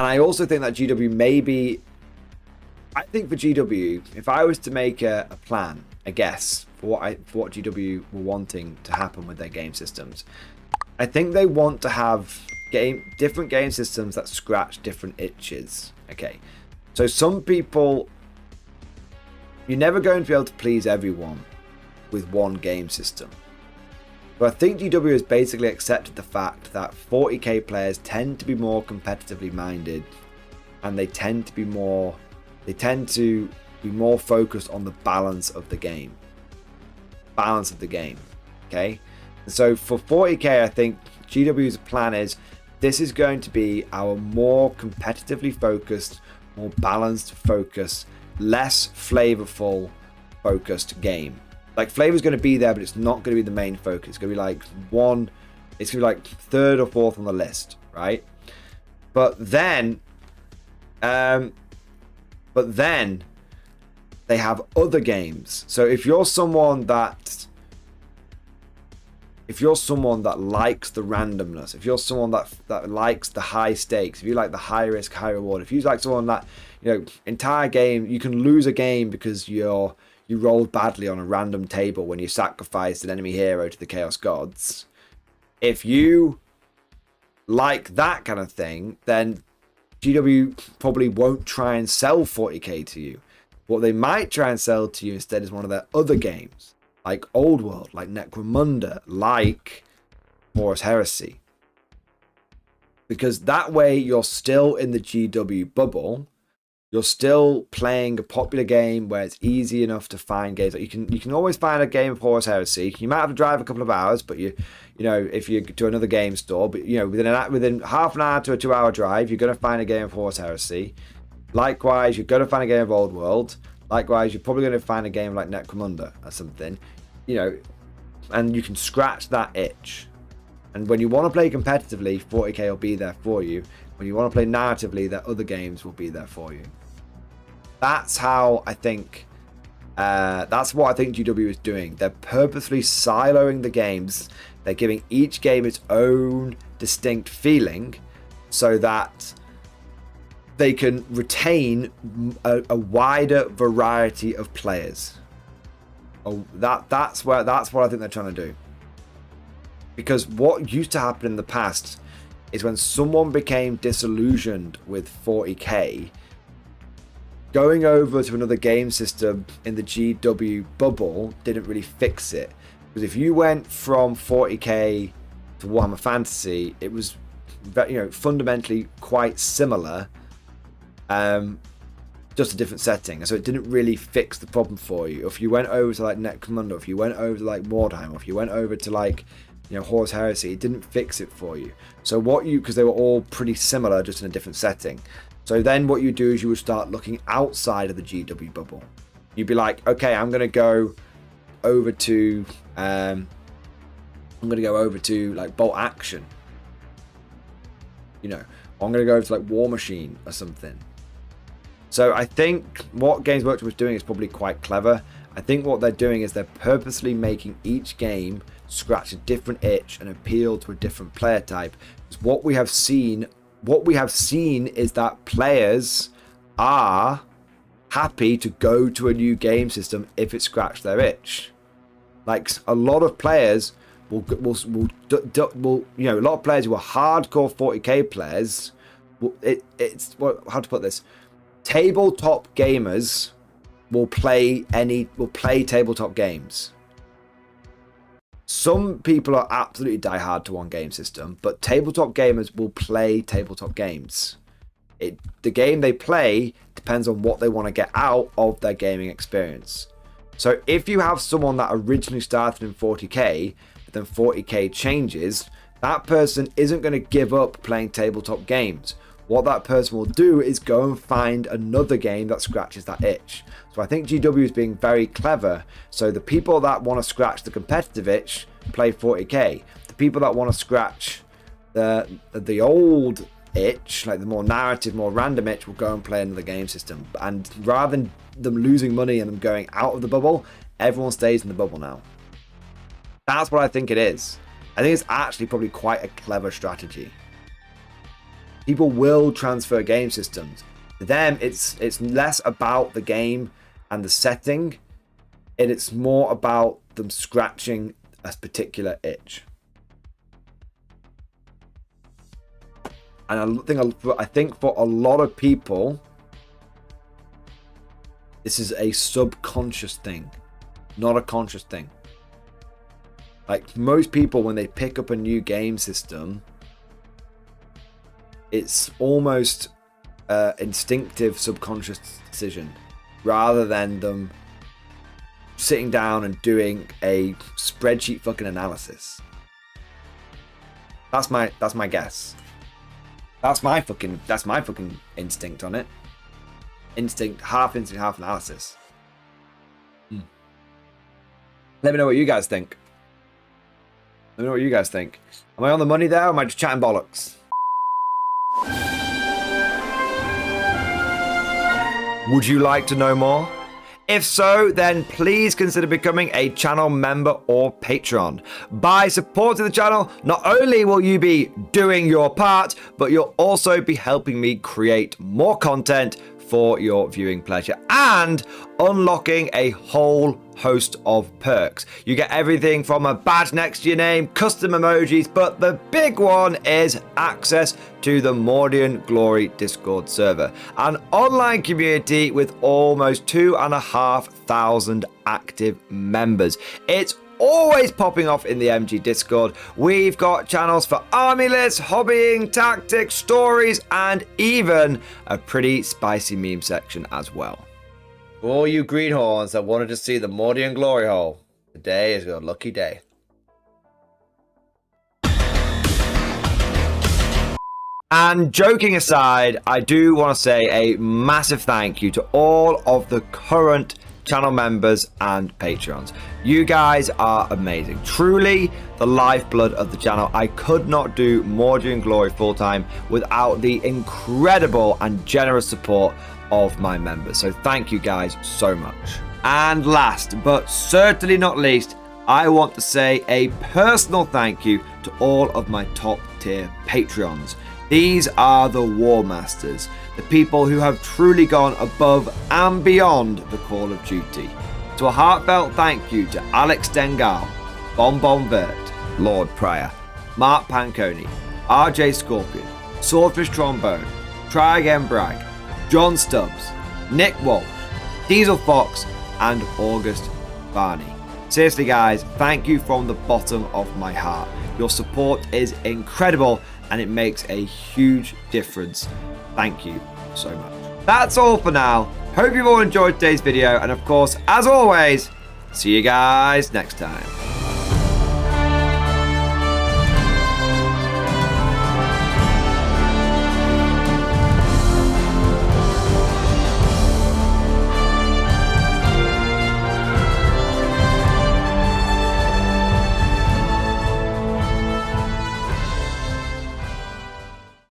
And I also think that GW maybe, I think for GW, if I was to make a plan, a guess for what GW were wanting to happen with their game systems, I think they want to have different game systems that scratch different itches. Okay, so some people, you're never going to be able to please everyone with one game system. But I think GW has basically accepted the fact that 40k players tend to be more competitively minded, and they tend to be more focused on the balance of the game. Okay? And so for 40k, I think GW's plan is, this is going to be our more competitively focused, more balanced focus, less flavorful focused game. Like, flavor's going to be there, but it's not going to be the main focus. It's going to be like it's going to be like third or fourth on the list, right? But then they have other games. So if you're someone that likes the randomness, if you're someone that likes the high stakes, if you like the high risk, high reward, if you like someone that, entire game, you can lose a game because you rolled badly on a random table when you sacrificed an enemy hero to the Chaos Gods. If you like that kind of thing, then GW probably won't try and sell 40k to you. What they might try and sell to you instead is one of their other games, like Old World, like Necromunda, like Horus Heresy. Because that way you're still in the GW bubble. You're still playing a popular game where it's easy enough to find games. Like you can always find a game of Horus Heresy. You might have to drive a couple of hours, but if you to another game store, but within half an hour to a 2-hour drive, you're going to find a game of Horus Heresy. Likewise, you're going to find a game of Old World. Likewise, you're probably going to find a game like Necromunda or something, and you can scratch that itch. And when you want to play competitively, 40k will be there for you. When you want to play narratively, the other games will be there for you. That's how I think. That's what I think GW is doing. They're purposely siloing the games. They're giving each game its own distinct feeling, so that they can retain a wider variety of players. That's what I think they're trying to do. Because what used to happen in the past is when someone became disillusioned with 40k, going over to another game system in the GW bubble didn't really fix it. Because if you went from 40k to Warhammer Fantasy, it was fundamentally quite similar, just a different setting, and so it didn't really fix the problem for you. If you went over to like Necromunda, if you went over to like Mordheim, if you went over to like Horus Heresy, it didn't fix it for you. So because they were all pretty similar, just in a different setting. So then what you do is you would start looking outside of the GW bubble. You'd be like, okay, I'm gonna go over to like Bolt Action. I'm gonna go over to like War Machine or something. So I think what Games Workshop is doing is probably quite clever. I think what they're doing is they're purposely making each game scratch a different itch and appeal to a different player type. Because what we have seen is that players are happy to go to a new game system if it scratched their itch. Like, a lot of players a lot of players who are hardcore 40k players, how to put this? Tabletop gamers will play tabletop games. Some people are absolutely diehard to one game system, but tabletop gamers will play tabletop games. The game they play depends on what they want to get out of their gaming experience. So if you have someone that originally started in 40k, but then 40k changes, that person isn't going to give up playing tabletop games. What that person will do is go and find another game that scratches that itch. So I think GW is being very clever. So the people that want to scratch the competitive itch play 40k. The people that want to scratch the old itch, like the more narrative, more random itch, will go and play another game system. And rather than them losing money and them going out of the bubble, everyone stays in the bubble now. That's what I think it is. I think it's actually probably quite a clever strategy. People will transfer game systems. For them, it's less about the game and the setting, and it's more about them scratching a particular itch. And I think for a lot of people, this is a subconscious thing, not a conscious thing. Like most people, when they pick up a new game system, it's almost instinctive subconscious decision rather than them sitting down and doing a spreadsheet fucking analysis. That's my guess. That's my fucking instinct on it. Instinct, half analysis. Let me know what you guys think. Let me know what you guys think. Am I on the money there, or am I just chatting bollocks? Would you like to know more? If so, then please consider becoming a channel member or patron. By supporting the channel, not only will you be doing your part, but you'll also be helping me create more content for your viewing pleasure and unlocking a whole host of perks. You get everything from a badge next to your name, custom emojis, but the big one is access to the Mordian Glory Discord server, an online community with almost 2,500 active members. It's always popping off in the MG Discord. We've got channels for army lists, hobbying, tactics, stories, and even a pretty spicy meme section as well. For all you greenhorns that wanted to see the Mordian glory hole, today is your lucky day. And joking aside, I do want to say a massive thank you to all of the current channel members and patrons. You guys are amazing. Truly the lifeblood of the channel. I could not do Mordian Glory full-time without the incredible and generous support of my members. So thank you guys so much. And last but certainly not least, I want to say a personal thank you to all of my top tier Patreons. These are the War Masters, the people who have truly gone above and beyond the call of duty. So a heartfelt thank you to Alex Dengal, Bon Vert, Lord Pryor, Mark Panconi, RJ Scorpion, Swordfish Trombone, Try Again Bragg, John Stubbs, Nick Walsh, Diesel Fox, and August Barney. Seriously guys, thank you from the bottom of my heart. Your support is incredible and it makes a huge difference. Thank you so much. That's all for now. Hope you've all enjoyed today's video, and of course, as always, see you guys next time.